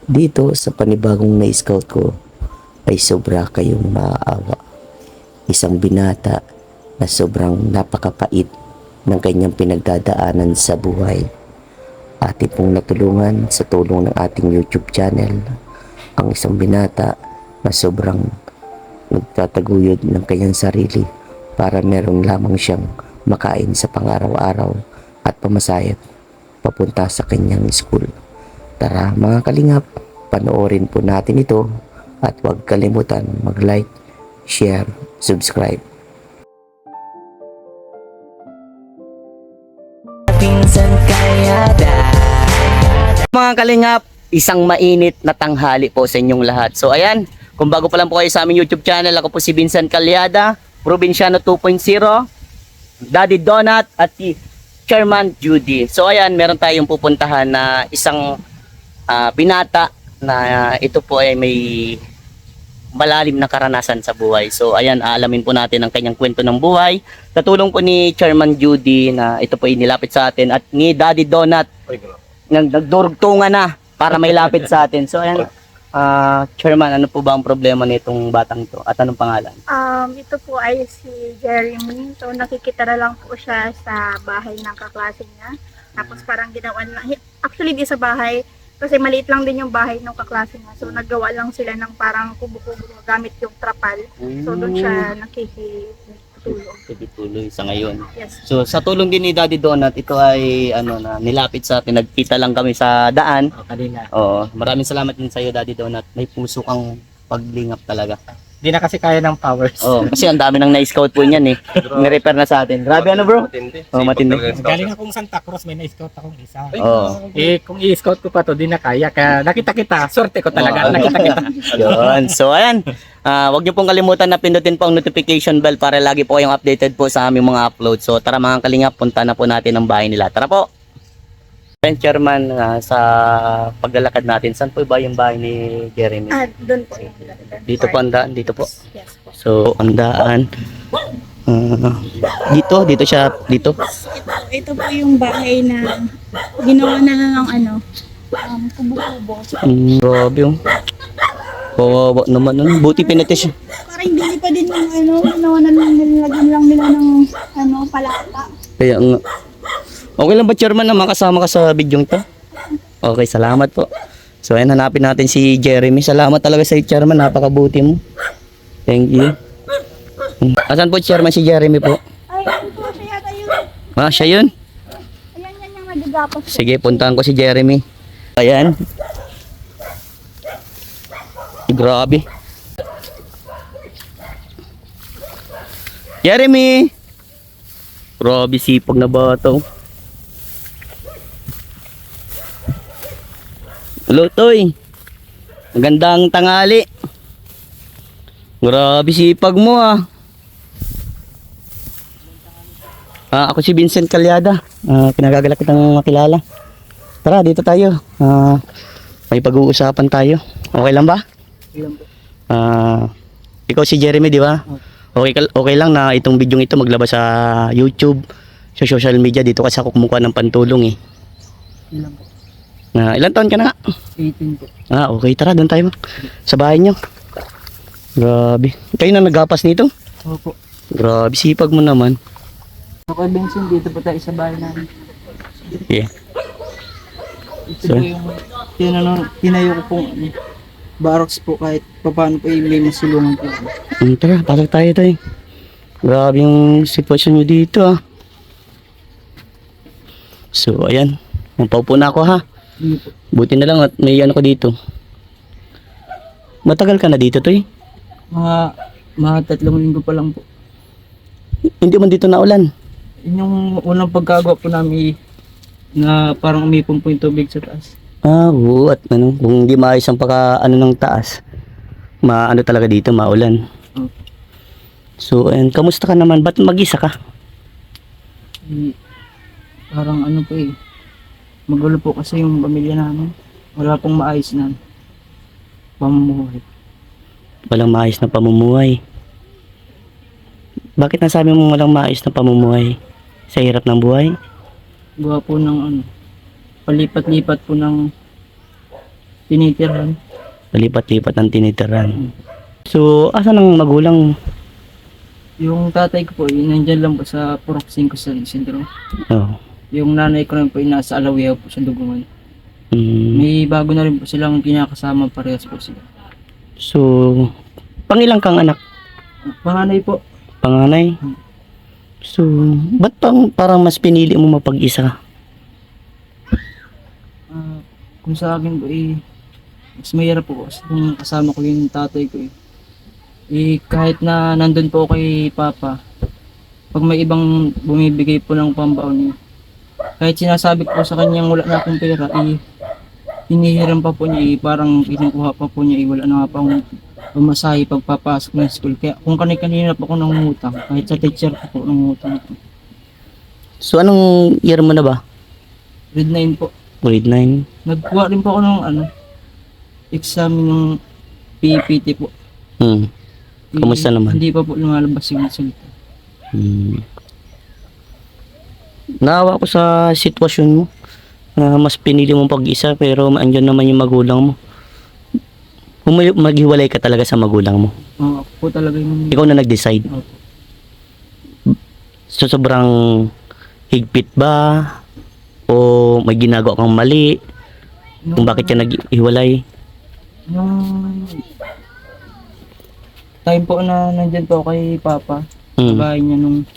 Dito sa panibagong na-scout ko ay sobra kayong maaawa. Isang binata na sobrang napakapait ng kanyang pinagdadaanan sa buhay. Atin pong natulungan sa tulong ng ating YouTube channel ang isang binata na sobrang nagtataguyod ng kanyang sarili para meron lamang siyang makain sa pang-araw-araw at pamasahe papunta sa kanyang school. Tara mga kalingap, panoorin po natin ito at huwag kalimutan mag-like, share, subscribe. Pinsan Kalyada. Mga kalingap, isang mainit na tanghali po sa inyong lahat. So ayan, kung bago pa lang po kayo sa aming YouTube channel, ako po si Vincent Calyada, Probinsyano 2.0, Daddy Donut at si Chairman Judy. So ayan, meron tayong pupuntahan na isang binata na ito po ay may malalim na karanasan sa buhay. So ayan, aalamin po natin ang kanyang kwento ng buhay. Katulong po ni Chairman Judy na ito po ay nilapit sa atin at ni Daddy Donut nagdurugtungan na para may lapit sa atin. So ayan, Chairman, ano po ba ang problema nitong batang ito at anong pangalan? Ito po ay si Jeremy. So nakikita na lang po siya sa bahay ng kaklase niya. Tapos parang ginawa lang, actually di sa bahay, kasi maliit lang din yung bahay ng kaklase niya. So naggawa lang sila ng parang kubo-kubo gamit yung trapal. So doon siya nakikitulong. Tuloy sa ngayon. Yes. So sa tulong din ni Daddy Donut, ito ay ano na nilapit sa atin. Nagkita lang kami sa daan. Kanina. Oo, maraming salamat din sa iyo Daddy Donut. May puso kang paglingap talaga. Di na kasi kaya ng powers. Oo, kasi ang dami nang na-scout po niyan eh. Ni-repair na sa atin. Grabe ano bro? Oh, matindi. Galing akong Santa Cruz, may na-scout akong isa. Oo. Eh, kung i-scout ko pa to, di na kaya. Kaya nakita kita, swerte ko talaga. Oo. Nakita kita. Yun. So ayan, wag niyo pong kalimutan na pindutin po ang notification bell para lagi po kayong updated po sa aming mga upload. So tara mga kalingap, punta na po natin ang bahay nila. Tara po. Ben Chairman, sa paglalakad natin, saan po ba yung bahay ni Jeremy? Doon po. Dito po ang daan, dito po. Yes po. So ang daan, dito siya, dito. Ito po yung bahay na ginawa na ng kubo-kubo. Grabe yung. Kawawa naman nun. Buti pinatis siya. Parang hindi pa din yung ginawa na nilagyan lang nila ng palata. Kaya nga. Okay lang ba Chairman na makasama ka sa video to? Okay, salamat po. So ayan, hanapin natin si Jeremy. Salamat talaga sa Chairman, napakabuti mo. Thank you. Asan po Chairman si Jeremy po? Ay, ano po siya yata yun? Siya yun? Ayan yan yung nagagapas. Sige, puntahan ko si Jeremy. Ayan. Grabe. Jeremy! Grabe sipag na bata. Hello, Toy. Magandang tanghali. Grabe sipag mo ah. Ako si Vincent Calyada. Pinagagalak kitang makilala. Tara, dito tayo. May pag-uusapan tayo. Okay lang ba? Ikaw si Jeremy, di ba? Okay lang na itong video ito maglabas sa YouTube, sa social media. Dito kasi ako kumukuha ng pantulong eh. Ilan po? Ilan taon ka na? 18 po. Okay, tara, doon tayo sa bahay nyo. Grabe. Kayo na nagapas nito? Opo. Grabe, sipag mo naman. Ako, Vincent, dito po tayo sa bahay namin. Yeah. Ito po yung tinayo ko pong barracks po kahit paano po yung may masulungan po. Tara, pasok tayo tayo. Grabe yung sitwasyon nyo dito ah. So, ayan. Magpaupo na ako ha. Buti na lang at may ano ko dito. Matagal ka na dito, Toy? Mga 3 linggo pa lang po. Hindi man dito naulan. Yun yung unang pagkagawa po namin na parang umipon po yung tubig sa taas. Oo, at ano, kung hindi maayos ang ng taas, maano talaga dito, maulan. So, and kamusta ka naman? Ba't mag-isa ka? Parang ano po eh. Magulo po kasi yung pamilya namin. Wala pong maayos na pamumuhay. Walang maayos na pamumuhay. Bakit nasabi mo walang maayos na pamumuhay? Sa hirap ng buhay? Gawa po ng palipat-lipat po ng tinitirhan. Palipat-lipat ng tinitiran. So, asan ang magulang mo? Yung tatay ko po, nandyan lang po sa Purok 5 sa Isidro. Oh. Yung nanay ko rin po, nasa Alawiao po sa Dugungan. Mm. May bago na rin po silang kinakasama, parehas po sila. So, pangilang kang anak? Panganay po, Panganay? So, ba't parang mas pinili mo mapag-isa? kung sa akin po mas mahirap po kasi kung kasama ko yung tatay ko kahit na nandun po ako kay Papa, pag may ibang bumibigay po ng pambaon kahit sinasabi ko sa kanyang wala na akong pera, hinihiram pa po niya, parang kinukuha pa po niya, wala na nga pang pamasahe pagpapasok ng school. Kaya kung kanina po ako nangungutang, kahit sa teacher ko po nangungutang. So, anong year mo na ba? Grade 9 po. Grade 9? Nagkuha rin po ako ng exam ng PPT po. Hmm. Kamusta naman? Hindi pa po lumalabas yung resulta. Hmm. Naawa ko sa sitwasyon mo na mas pinili mong pag-isa pero andyan naman yung magulang mo. Maghiwalay ka talaga sa magulang mo. Oo, ako po talaga yung... Ikaw na nag-decide. Opo. So, sobrang higpit ba? O may ginagawa kang mali? Kung bakit ka naghiwalay? Nung time po na nandyan po ako kay Papa, sa Hmm. bahay niya nung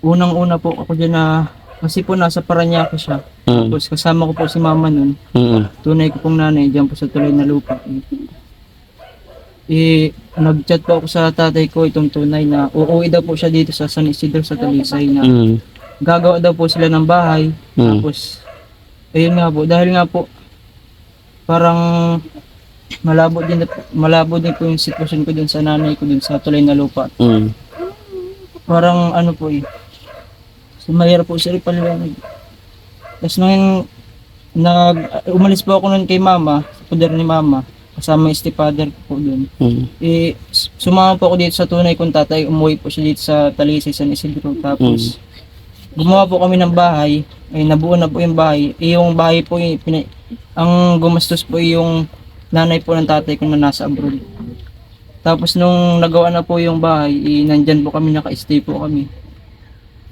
unang-una po ako dyan na kasi po nasa Paranaque siya. Hmm. Tapos kasama ko po si Mama nun. Hmm. Tunay ko pong nanay dyan po sa Tulay na Lupa. Nag-chat po ako sa tatay ko itong tunay na uuwi daw po siya dito sa San Isidro sa Talisay na Hmm. gagawa daw po sila ng bahay. Hmm. Tapos ayun nga po, dahil nga po parang malabo din po yung sitwasyon ko dun sa nanay ko dun sa Tulay na Lupa. Hmm. Parang ano po so, mahirap po siya rin paliwanag. Tapos nung umalis po ako nun kay Mama, sa poder ni Mama, kasama yung stepfather ko po dun. Hmm. Sumama po ako dito sa tunay kong tatay, umuwi po siya dito sa Talisay, San Isidro. Tapos gumawa po kami ng bahay, nabuo na po yung bahay. Yung bahay po, ang gumastos po yung nanay po ng tatay ko na nasa abroad. Tapos nung nagawa na po yung bahay, nandyan po kami, naka-stay po kami.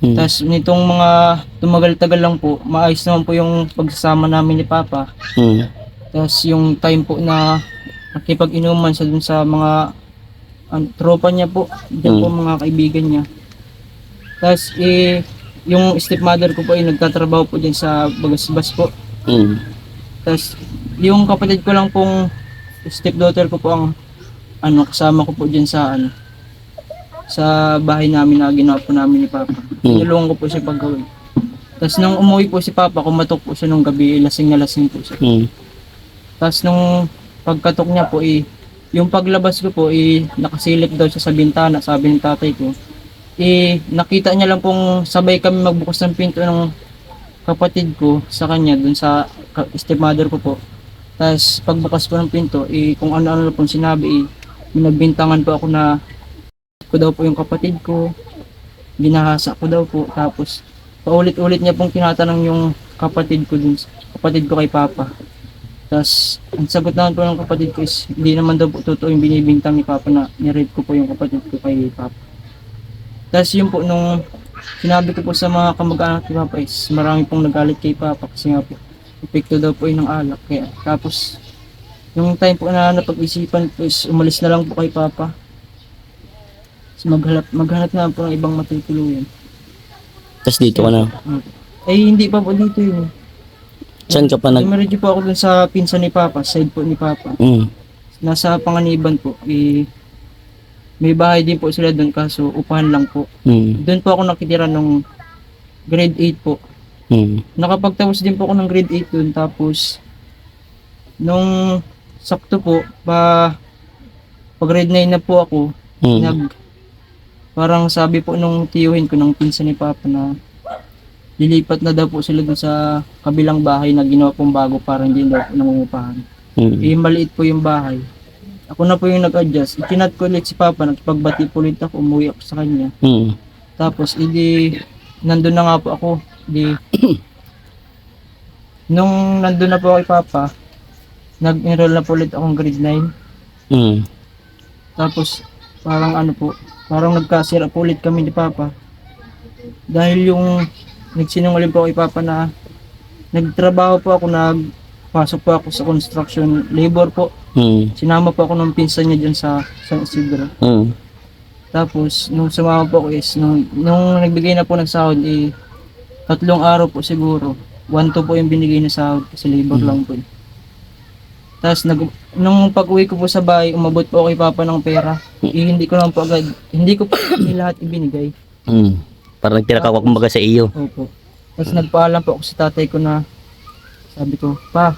Hmm. Tapos nitong mga tumagal-tagal lang po, maayos naman po yung pagsasama namin ni Papa. Hmm. Tapos yung time po na nakipag-inuman sa dun sa mga tropa niya po, dyan po mga kaibigan niya. Tapos yung stepmother ko po nagtatrabaho po dyan sa Bagasbas po. Hmm. Tapos yung kapatid ko lang pong stepdaughter ko po ang kasama ko po dyan sa sa bahay namin na ginawa po namin ni Papa. Tinulungan ko po siya paggawin. Tapos nung umuwi po si Papa, kumatok po siya nung gabi, lasing na lasing po siya. Hmm. Tapos nung pagkatok niya po yung paglabas ko po nakasilip daw siya sa bintana, sabi ng tatay ko. Nakita niya lang pong sabay kami magbukas ng pinto ng kapatid ko sa kanya dun sa stepmother ko po. Tapos pagbukas po ng pinto, kung ano-ano na pong sinabi, nagbintangan po ako na ko daw po yung kapatid ko, binahasa ko daw po. Tapos paulit-ulit niya pong tinatanong yung kapatid ko kay Papa. Tapos ang sagot naman po ng kapatid ko hindi naman daw po totoo yung binibintang ni Papa na nirape ko po yung kapatid ko kay Papa. Tapos yun po nung sinabi ko po sa mga kamag-anak ni Papa marami pong nagalit kay Papa kasi nga po epekto daw po yun ng alak. Kaya tapos yung time po na napag-isipan po umalis na lang po kay Papa. Maghanap na po ng ibang matutuluyan. Tapos dito ka na. Hindi pa po dito yun. Saan ka pa Dumiretso po ako dun sa pinsan ni Papa, side po ni Papa. Hmm. Nasa Panganiban po. May bahay din po sila dun kaso upahan lang po. Hmm. Doon po ako nakitira nung grade 8 po. Hmm. Nakapagtapos din po ako ng grade 8 dun. Tapos nung sakto po, pag grade 9 na po ako, Hmm. parang sabi po nung tiyuhin ko, ng pinsan ni Papa na lilipat na daw po sila dun sa kabilang bahay na ginawa pong bago para hindi daw po nangungupahan. Hmm. Maliit po yung bahay. Ako na po yung nag-adjust. Itinat ko ulit si Papa, nagpagbati po ulit ako, umuwi ako sa kanya. Hmm. Tapos nandun na nga po ako. Nung nandun na po kay Papa, nag-enroll na po ulit akong grade 9. Mm. Tapos parang ano po, parang nagkasira po ulit kami ni Papa. Dahil yung nagsinungaling po kay Papa na nagtrabaho po ako, nagpasok po ako sa construction labor po. Mm. Sinama po ako ng pinsan niya dyan sa San Isidro. Mm. Tapos nung sumama po ako is nung nagbigay na po ng sahod 3 araw po siguro. 1-2 po yung binigay na sahod kasi labor lang po. Tapos nung pag-uwi ko po sa bahay, umabot po kay Papa ng pera. Hindi ko lang po agad, hindi ko po lahat ibinigay. Mm. Parang nagtira ka kumbaga sa iyo. Opo. Tapos nagpaalam po ako sa tatay ko na, sabi ko, Pa,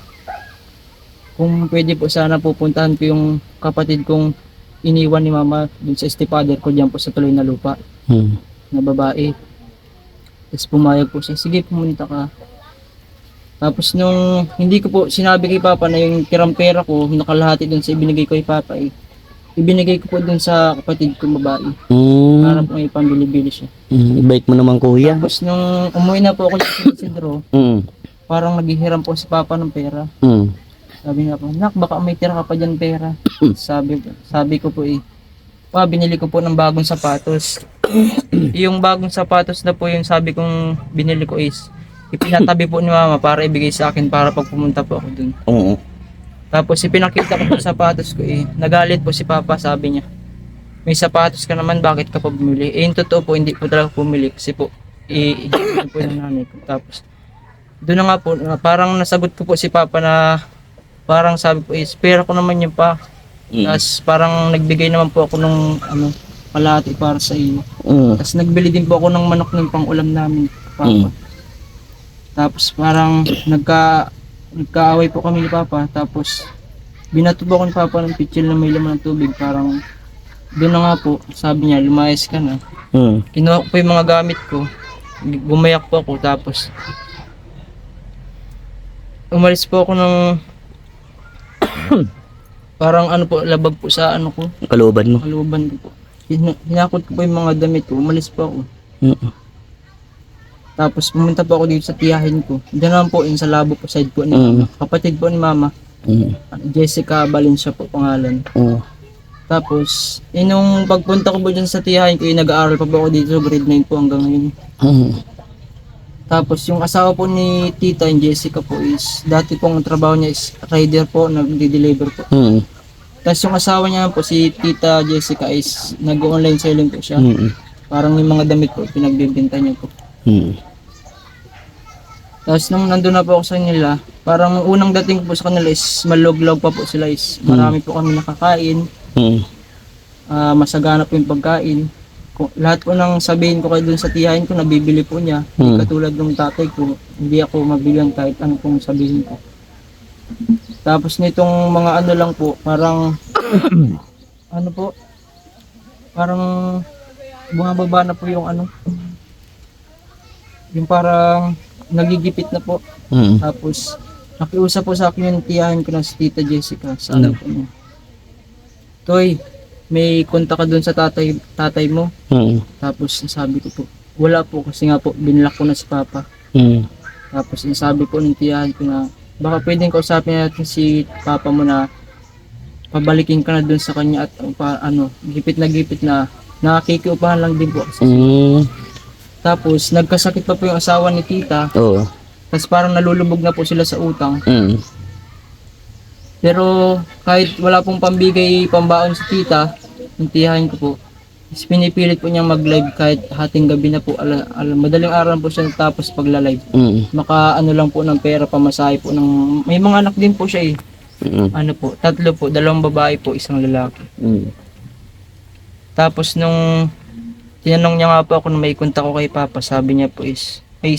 kung pwede po sana pupuntahan ko yung kapatid kong iniwan ni Mama dun sa stepfather ko diyan po sa tuloy na lupa Mm. na babae. Tapos pumayag po siya, sige pumunta ka. Tapos nung hindi ko po sinabi kay Papa na yung tirang pera ko, nakalahati dun sa ibinigay ko kay Papa ibinigay ko po dun sa kapatid ko babae para Mm. po may pambili-bili siya. Mm. Bait mo naman kuya. Tapos nung umuwi na po ako sa San Isidro, Mm. parang naghihiram po si Papa ng pera. Mm. Sabi nga po, nak, baka may tira ka pa dyan pera. Sabi ko po Pa, binili ko po ng bagong sapatos. Yung bagong sapatos na po yung sabi kong binili ko is, ipinatabi po ni Mama para ibigay sa akin para pag pumunta po ako dun. Oo. Tapos ipinakita ko po yung sapatos ko nagalit po si Papa, sabi niya, may sapatos ka naman, bakit ka pa bumili? Yung totoo po, hindi po talaga bumili kasi po, iiwan po yung nanay ko. Tapos, doon na nga po, parang nasagot ko po si Papa na, parang sabi po pera ko naman yun pa. Mm. Tapos parang nagbigay naman po ako ng kalahati para sa iyo. Mm. Tapos nagbili din po ako ng manok ng pang-ulam namin, Papa. Tapos parang nagkaaway po kami ni Papa. Tapos binato po ako ni Papa ng pitsil na may laman ng tubig. Parang doon na nga po, sabi niya, lumayas ka na. Mm. Kinuha ko po yung mga gamit ko. Gumayak po ako. Tapos umalis po ako ng parang labag po sa ko, Kalooban mo. kaluban ko po. Hinakot ko po yung mga damit ko, umalis po ako. Mm. Tapos pumunta po ako dito sa tiyahin ko. Diyan naman po yung sa labo po, side po ni Mm. kapatid po ni Mama. Mm. Jessica Valencia po pangalan. Oo. Tapos, nung pagpunta ko po dyan sa tiyahin ko, nag-aaral pa po ako dito, grade 9 po hanggang ngayon. Mm. Tapos yung asawa po ni Tita, yung Jessica po dati pong trabaho niya is rider po, nagde-deliver po. Mm. Tapos yung asawa niya po, si Tita Jessica nag-online selling po siya. Mm. Parang yung mga damit po, pinagbibenta niya po. Mm. Tapos nung nandun na po ako sa kanila, parang unang dating ko po sa kanila malog-log pa po sila marami po kami nakakain, Mm. masagana po yung pagkain. Lahat po nang sabihin ko kayo dun sa tiyahin ko, nabibili po niya. Katulad ng tatay ko, hindi ako mabilang kahit ano pong sabihin ko. Tapos nitong mga lang po, parang parang bumababa na po yung yung parang nagigipit na po. Mm. Tapos nakiusap po sa akin yung tiyahin ko na si Tita Jessica. Sabi po niya, Toy, may kontak ka dun sa tatay mo. Mm. Tapos sabi ko po, wala po kasi nga po binlock ko na si Papa. Mm. Tapos sabi po ng tiyahin ko na baka pwedeng kausapin natin si Papa mo na pabalikin ka na dun sa kanya at gipit na nakikiupahan lang din po. Mm. Tapos nagkasakit pa po yung asawa ni Tita. Oo. Tapos parang nalulubog na po sila sa utang. Mm. Pero kahit wala pong pambigay pambaon si Tita, yung tiyahin ko po, pinipilit po niyang mag-live kahit hating gabi na po, madaling araw po siya tapos pagla-live. Mm. Maka lang po ng pera, pamasahe po ng, may mga anak din po siya Mm. 3 po, 2 babae po, 1 lalaki. Mm. Tapos nung tinanong niya nga po ako na may kontak ko kay Papa, sabi niya po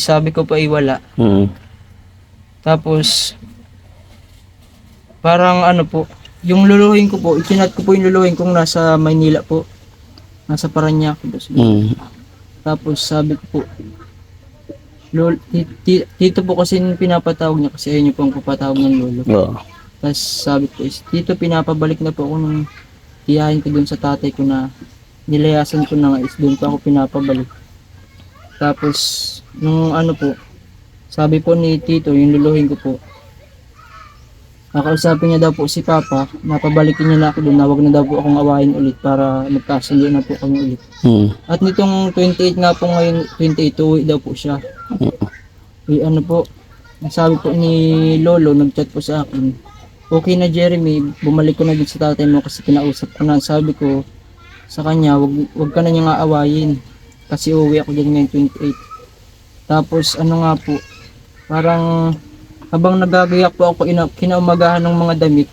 sabi ko po wala. Mm. Tapos parang po, yung luluhin ko po, ikinat ko po yung luluhin kong nasa Maynila po. Nasa Parañaque po. Mm. Tapos sabi ko po, Tito po kasi pinapatawag niya kasi ayun yung pong papatawag ng lolo. Oo. Tapos sabi ko Tito, pinapabalik na po ako ng tiyahin ko dun sa tatay ko na nilayasan ko na nga doon pa ako pinapabalik. Tapos nung po, sabi po ni Tito, yung luluhin ko po, Kakausapin niya daw po si Papa, napabalikin niya na ako doon na wag na daw po akong awayin ulit para magkasundo na po kami ulit. At nitong 28 nga po ngayon, 28 uwi daw po siya. Ano po, sabi po ni Lolo, nagchat po sa akin, okay na Jeremy, bumalik ko na din sa tatay mo kasi kinausap ko na. Sabi ko sa kanya, wag ka na niyang aawayin kasi uwi ako din ngayon 28. Tapos ano nga po, parang habang nagagayak po ako kinaumagahan ng mga damit,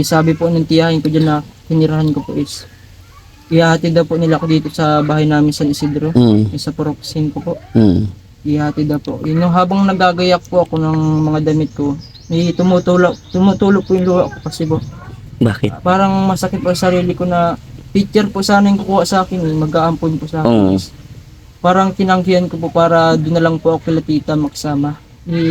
sabi po ng tiyahin ko dyan na tinirahan ko po is ihahatid daw po nila ako dito sa bahay namin San Isidro, sa Poroxin ko po. Ihahatid daw po. Yun, habang nagagayak po ako ng mga damit ko, tumutulo po yung luha ko kasi po. Bakit? Parang masakit po sa sarili ko na picture po sana yung kukuha sa akin, mag-aampon po sa akin. Parang tinanggihan ko po para doon na lang po ako kila tita magsama.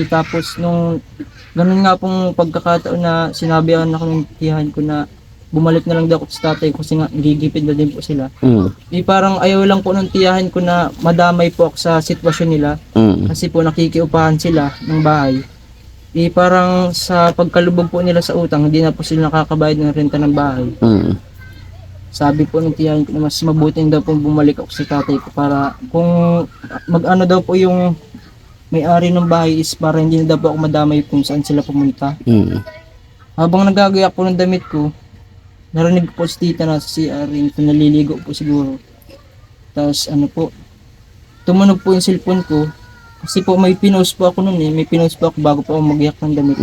Tapos nung ganun nga pong pagkakataon na sinabihan ako ng tiyahan ko na bumalik na lang daw ako sa tatay ko kasi nga gigipid na din po sila. Parang ayaw lang po ng tiyahan ko na madamay po ako sa sitwasyon nila kasi po nakikiupahan sila ng bahay. Parang sa pagkalubog po nila sa utang, hindi na po sila nakakabayad ng renta ng bahay. Sabi po ng tiyahin ko na mas mabuti daw po bumalik ako sa tatay ko para kung mag-ano daw po yung may-ari ng bahay is para hindi na daw po ako madamay kung saan sila pumunta. Habang nagagayak po ng damit ko, narinig po si tita na sa CR, naliligo po siguro. Tapos ano po, tumunog po yung cellphone ko kasi po may pinost po ako noon may pinost po ako bago po ako magiyak ng damit.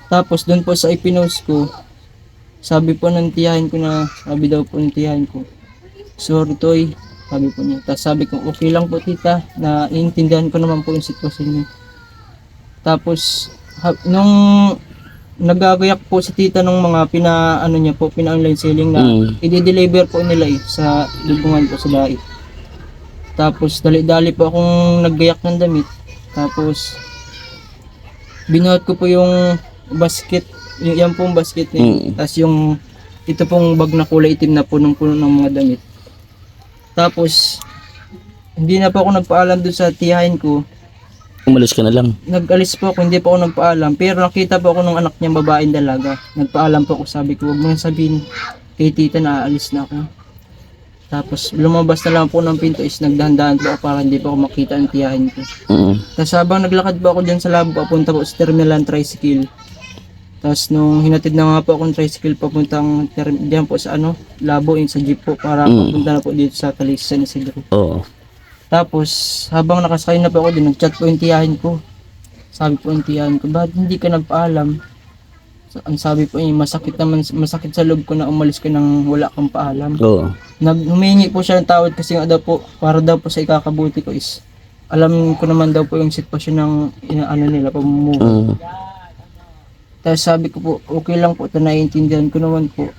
Tapos doon po sa ipinost ko, sabi po ng tiyahin ko na, sabi daw po ng tiyahin ko, sorry Toy, sabi po niya. Tapos sabi ko, okay lang po tita, na iintindihan ko naman po yung sitwasyon niyo. Tapos, nung nagagayak po si tita ng mga pina-online selling na i-deliver po nila sa lubungan po sa dait. Tapos, dali-dali po akong naggayak ng damit. Tapos, binuhat ko po yung basket, yan pong basket niya. Tapos yung ito pong bag na kulay itim na punong-puno ng mga damit. Tapos hindi na po ako nagpaalam doon sa tiyahin ko. Umalis ka na lang. Nag-alis po ako, hindi po ako nagpaalam. Pero nakita po ako ng anak niyang babaeng dalaga. Nagpaalam po ako, sabi ko, huwag mo nang sabihin kay tita na aalis na ako. Tapos lumabas na lang po ng pinto is nagdahan-dahan po ako para hindi po ako makita ang tiyahin ko. Tapos habang naglakad po ako dyan sa labo, papunta po sa terminal ng tricycle. Tapos nung hinatid na nga po akong tricycle papuntang diyan po sa labo sa jeep po para papunta na po dito sa Talisa ni Isidro. Tapos habang nakasakay na po ako din, nag-chat po yung tiyahin ko. Sabi po yung tiyahin ko, bakit hindi ka nagpaalam? Ang sabi po masakit sa loob ko na umalis ka nang wala kang paalam. Humingi po siya ng tawad kasi nga daw po, para daw po sa ikakabuti ko is, alam ko naman daw po yung sitwasyon ng nila, pamumuhay. Tapos sabi ko po, okay lang po, naiintindihan ko naman po.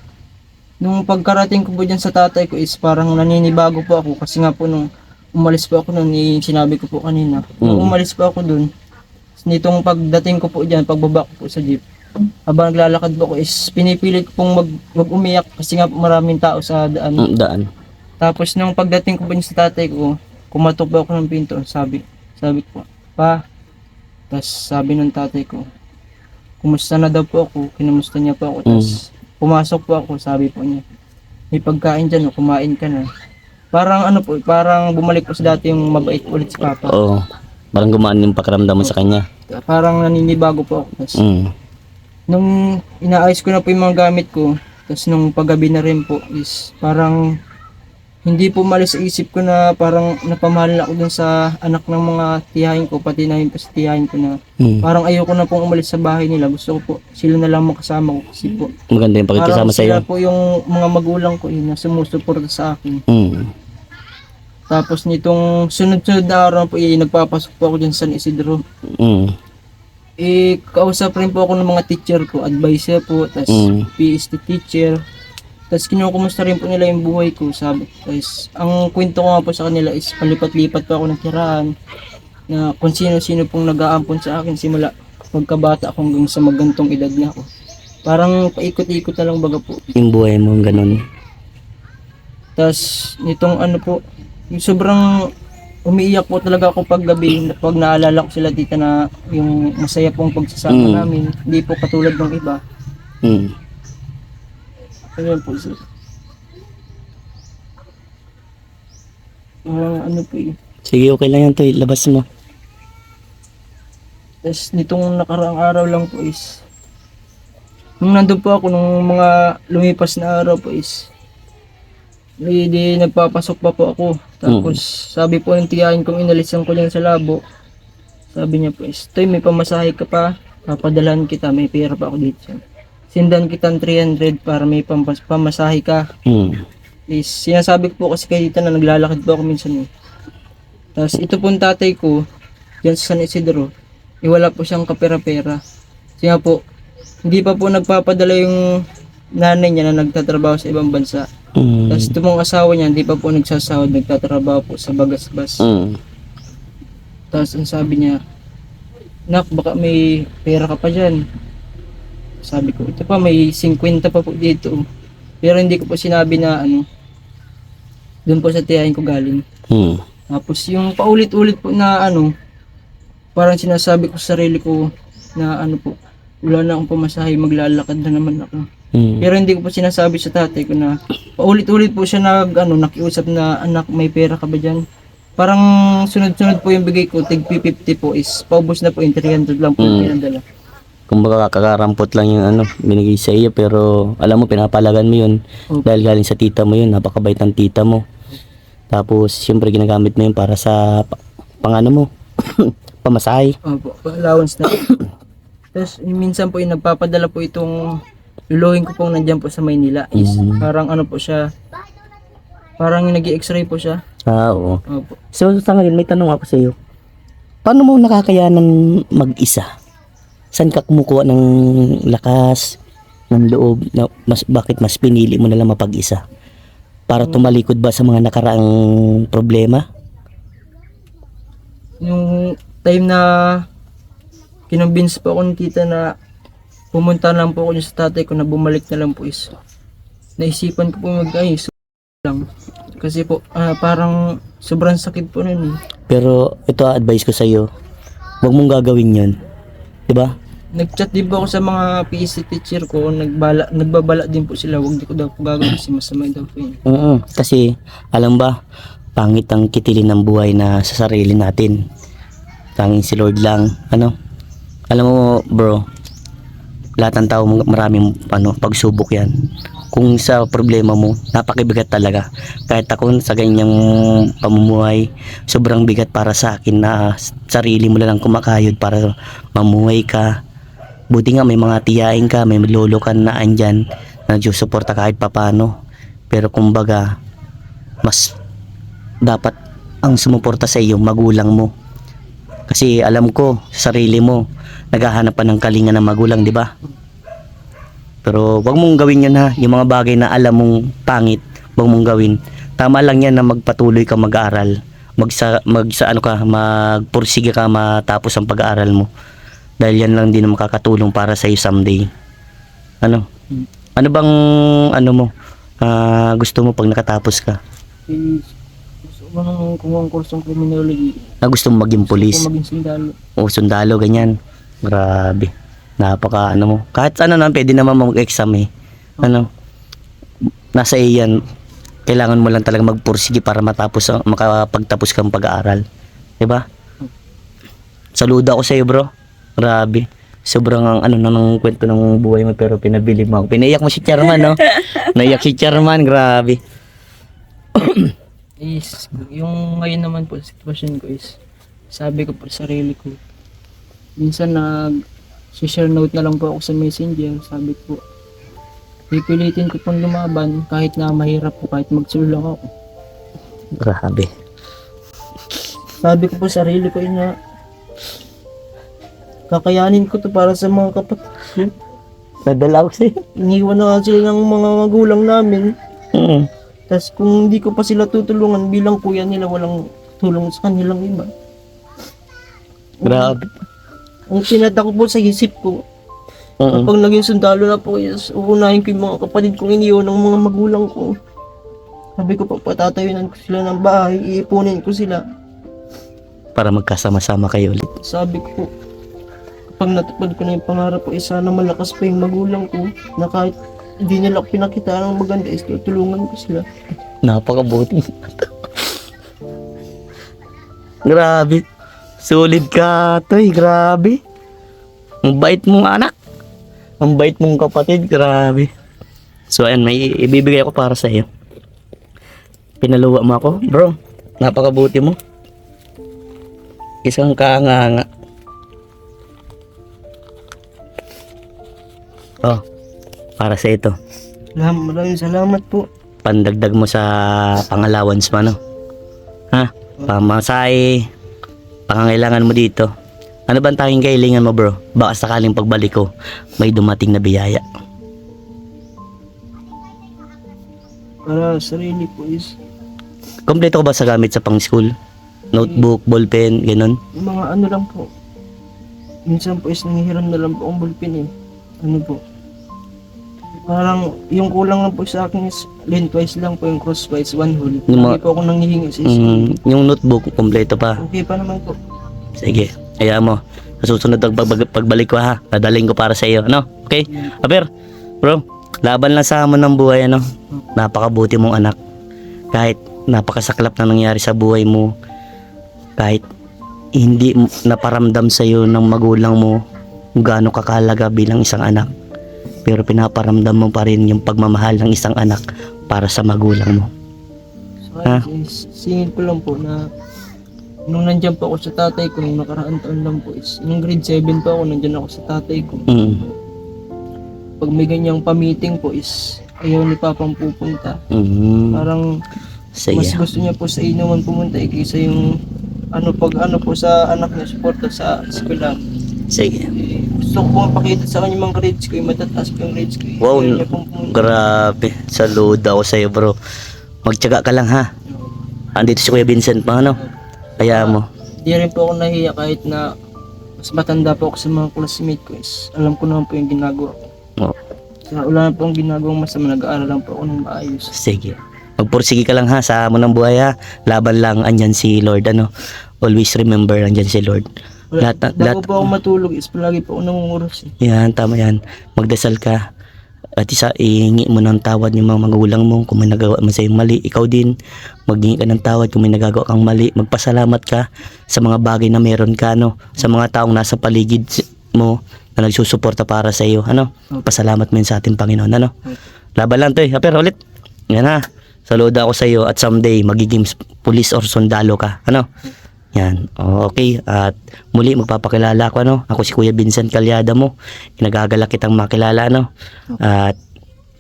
Nung pagkarating ko po dyan sa tatay ko is parang naninibago po ako kasi nga po nung umalis po ako noon, sinabi ko po kanina. Nung umalis po ako dun, nitong pagdating ko po dyan, pagbaba ko po sa jeep, habang naglalakad po ako is pinipilit ko pong wag umiyak kasi nga po maraming tao sa daan. Tapos nung pagdating ko po dyan sa tatay ko, kumatok po ako ng pinto, sabi ko, pa, tapos sabi ng tatay ko, kumusta na daw po ako, kinumusta niya po ako, tapos pumasok po ako, sabi po niya, may pagkain dyan, kumain ka na. Parang parang bumalik po sa dati yung mabait ulit si Papa. Parang gumaan yung pakiramdam mo sa kanya. Parang naninibago po ako. Tapos, nung inaayos ko na po yung mga gamit ko, tapos nung paggabi na rin po is parang hindi po malis sa isip ko na parang napamahal na ako dun sa anak ng mga tiyahin ko, pati na yun po sa tiyahin ko na parang ayoko na pong umalis sa bahay nila. Gusto ko po sila na lang makasama ko kasi po maganda yung pakikisama sa iyo. Parang sila po yung mga magulang ko na sumusuporta sa akin. Tapos nitong sunod-sunod na araw po nagpapasok po ako dyan sa San Isidro. Kausap rin po ako ng mga teacher ko, advisor po, tapos PST teacher. Tapos kinukumusta rin po nila yung buhay ko, sabi. Tapos ang kwento ko nga po sa kanila is palipat-lipat pa ako ng tirahan na kung sino-sino pong nag-aampon sa akin simula pagkabata ako hanggang sa magantong edad na ako. Parang paikot-ikot na lang baga po. Yung buhay mo ganun. Tapos nitong po, yung sobrang umiiyak po talaga ako pag gabi pag naalala ko sila tita na yung masaya pong pagsasama namin. Hindi po katulad ng iba. Mm. Ayan po sir. Ano po eh. Sige, okay lang yan, Toy. Labas mo. Tapos nitong nakaraang araw lang po is nung nandun po ako nung mga lumipas na araw po is di nagpapasok pa po ako. Tapos sabi po ng tiyahin kong inalisan ko yan sa labo. Sabi niya po is, Toy, may pamasahe ka pa. Papadalahan kita, may pera pa ako dito. Sindan kitang 300 para may pamasahe ka. Mm. Is sinasabi ko po kasi kay tita na naglalakad po ako minsan eh. Tapos ito pong tatay ko, dyan sa San Isidro, wala po siyang kapera-pera. Kasi nga po, hindi pa po nagpapadala yung nanay niya na nagtatrabaho sa ibang bansa. Mm. Tapos ito pong asawa niya, hindi pa po nagsasahod, nagtatrabaho po sa Bagasbas. Mm. Tapos ang sabi niya, Nak, baka may pera ka pa dyan. Sabi ko, ito pa, may 50 pa po dito. Pero hindi ko po sinabi na ano, doon po sa tiyahin ko galing. Mm. Tapos yung paulit-ulit po na ano, parang sinasabi ko sa sarili ko na ano po, wala na akong pamasahe, maglalakad na naman ako. Mm. Pero hindi ko po sinasabi sa tatay ko na paulit-ulit po siya nakiusap na, anak, may pera ka ba dyan? Parang sunod-sunod po yung bigay ko, tig 50 po is paubos na po yung 300 lang po yung pinadala. Kumbaga kakarampot lang yung ano, binigay sa iyo, pero alam mo, pinapalagan mo yun. Opo. Dahil galing sa tita mo yun, napakabait ng tita mo. Tapos, siyempre, ginagamit mo yun para sa pangano mo, pamasahe. Opo, allowance na. Tapos minsan po yung nagpapadala po itong luluhin ko pong nandyan po sa Maynila is parang ano po siya, parang nag-i-x-ray po siya. Ah, oo. Opo. So, sa ngayon, may tanong ako sa iyo. Paano mo nakakayanan mag-isa? Saan ka kumukuha ng lakas, ng loob, na bakit mas pinili mo na lang mapag-isa? Para tumalikod ba sa mga nakaraang problema? Yung time na kinumbins po ako ng tita na pumunta lang po ako sa tatay ko na bumalik na lang po is naisipan ko po mag-ayos lang. Kasi po parang sobrang sakit po nun eh. Pero ito advice ko sa iyo, huwag mong gagawin 'yon. 'Di ba? Nag-chat din po ako sa mga PEC teacher ko, nagbabala din po sila, wag di ko daw po gagawin kasi masama daw po yun. Kasi alam ba, pangit ang kitilin ng buhay na sa sarili natin. Tanging si Lord lang, ano? Alam mo, bro, lahat ng tao maraming pagsubok 'yan. Kung sa problema mo, napakibigat talaga. Kahit ako sa ganyang pamumuhay, sobrang bigat para sa akin na sarili mo lang kumakayod para mamuhay ka. Buti nga may mga tiyain ka, may lolo ka na andyan na nagsusuporta kahit papano. Pero kumbaga, mas dapat ang sumuporta sa iyo, magulang mo. Kasi alam ko, sa sarili mo, naghahanap pa ng kalinga ng magulang, di ba? Pero wag mong gawin yun ha, yung mga bagay na alam mong pangit, wag mong gawin. Tama lang yan na magpatuloy ka mag-aaral. Magpursige ka matapos ang pag-aaral mo. Dahil yan lang din ang makakatulong para sa iyo someday. Ano? Ano bang gusto mo pag nakatapos ka? Gusto ko nang kumuha ng kursong criminology. Gusto mo maging pulis? Gusto ko maging sundalo. O sundalo, ganyan. Grabe. Napaka mo. Kahit ano naman, pwede naman mag-exam eh. Nasa iyan. Kailangan mo lang talaga magpursige para makapagtapos kang pag-aaral. Diba? Saludo ako sa iyo, bro. Grabe. Sobrang ng kwento ng buhay mo pero pinabili mo ako. Pinaiyak mo si Chairman, no? Naiyak si Chairman, grabe. Is, yung ngayon naman po, sitwasyon ko is, sabi ko po sa sarili ko, minsan share note na lang po ako sa messenger, sabi ko, pipilitin ko pong lumaban kahit na mahirap po, kahit magsulong ako. Grabe. Sabi ko po sa sarili ko na kakayanin ko to para sa mga kapatid. Nadala ko sa'yo. Iniwan na nga sila ng mga magulang namin. Tapos kung hindi ko pa sila tutulungan bilang kuya nila, walang tulong sa kanilang iba. Grabe. Ang tinata ko po sa isip ko, kapag naging sundalo na po, is uunahin ko yung mga kapatid kong iniwan ng mga magulang ko. Sabi ko po, patatayunan ko sila ng bahay, iipunin ko sila. para magkasama-sama kayo ulit. Sabi ko po, kapag natupad ko na yung pangarap ko, sana malakas pa yung magulang ko na kahit hindi nila ako pinakita ng maganda is tutulungan ko sila. Napakabuti. Grabe. Solid ka, Toy. Grabe. Ang bait mong anak. Ang bait mong kapatid. Grabe. So, ayan. May ibibigay ako para sa iyo. Pinaluwa mo ako. Bro, napakabuti mo. Isang kaanganga. Oh, para sa ito. Maraming salamat po. Pandagdag mo sa pang-allowance mo, no? Ha? Pamasahe, pangangailangan mo dito. Ano ba ang tanging kailangan mo, bro? Baka sakaling pagbalik ko, may dumating na biyaya. Para sa sarili po is, Kompleto ko ba sa gamit sa pang-school? Notebook, ballpen, ganun? yung mga ano lang po. Minsan po is nangihiram na lang po ang ballpen eh. Ano po. Parang yung kulang lang po sa akin is lengthwise lang po, yung crosswise one whole. Yung mga- Hindi po ako nanghihingi sa school. Yung notebook, kompleto pa. Okay pa naman po. Sige, kaya mo. Sa susunod na pagbalik ko ha, dadaling ko para sa iyo, ano? Okay? Aber, bro, laban lang sa hamon ng buhay, ano? Napakabuti mong anak. Kahit napakasaklap na nangyari sa buhay mo, kahit hindi naparamdam sa iyo ng magulang mo kung gaano kakalaga bilang isang anak, pero pinaparamdam mo pa rin yung pagmamahal ng isang anak para sa magulang mo. So, Ha? singin ko lang po na nung nandyan po ako sa tatay ko, nung nakaraang taon lang po is, nung grade 7 pa ako, nandyan ako sa tatay ko. Pag may ganyang pa-meeting po is, ayaw ni Papang pupunta. Parang mas Sige. gusto niya po sa inuman pumunta kaysa yung ano po sa anak niya, suporta sa eskwela. Sige. Gusto ko pong pakita sa kanya yung mga grades ko, yung matataas po yung grades ko. Wow, Ayaw niya pong pumunta. grabe. Saludo ako sa iyo, bro. Magtiyaga ka lang ha. Andito si Kuya Vincent pa, ano? Kaya mo. Di rin po ako nahiya kahit na mas matanda po ako sa mga classmate ko is alam ko naman po yung ginagawa ko. Oh, Kaya wala na po ang ginagawang masama, nag-aaral lang po ako ng maayos. sige. Magpursige ka lang ha sa hamon ng buhay ha. Laban lang, andyan si Lord, ano? Always remember, andyan si Lord. Lahat, Bago po ako matulog is palagi po ako nangunguros eh. yan, tama yan. Magdasal ka. At isa, ihingi mo ng tawad yung mga magulang mo kung may nagawa mo sa'yo mali. Ikaw din, maghingi ka ng tawad kung may nagagawa kang mali. Magpasalamat ka sa mga bagay na meron ka, no? Sa mga taong nasa paligid mo na nagsusuporta para sa iyo, ano? Pasalamat mo yun sa ating Panginoon, ano? Laban lang to eh. Pero ulit, yan ha. Saludo ako sa iyo at someday magiging pulis or sundalo ka, ano? Yan. Okay. At muli magpapakilala ako, ano? Ako si Kuya Vincent Calyada mo. Nagagalak kitang makilala, ano? At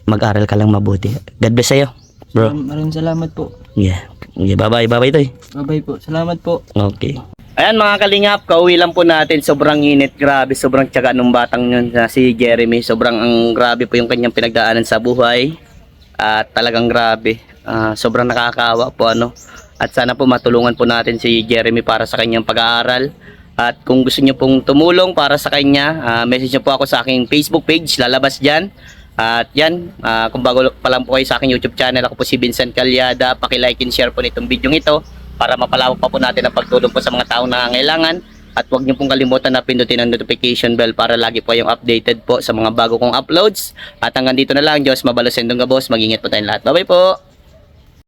mag-aral ka lang mabuti. God bless sa'yo, bro. Maraming salamat po. Yeah. Okay, bye-bye. Bye-bye, Toy. Bye-bye po. Salamat po. Okay. Ayan mga kalingap, kauwi lang po natin. Sobrang init, grabe. Sobrang tiyaga nung batang yun na si Jeremy. Sobrang grabe po yung kanyang pinagdaanan sa buhay. At talagang grabe. Sobrang nakakaawa po, ano. At sana po matulungan po natin si Jeremy para sa kanyang pag-aaral. At kung gusto niyo pong tumulong para sa kanya, message niyo po ako sa aking Facebook page, lalabas dyan. At yan, kung bago pa lang po kayo sa aking YouTube channel, ako po si Vincent Calyada. Paki-like and share po nitong video ito para mapalawak pa po natin ang pagtulong po sa mga taong nangangailangan. At huwag niyo pong kalimutan na pindutin ang notification bell para lagi po yung updated po sa mga bago kong uploads. At hanggang dito na lang, Diyos mabalos sa indong gabos. Mag-ingat po tayong lahat. Bye-bye po!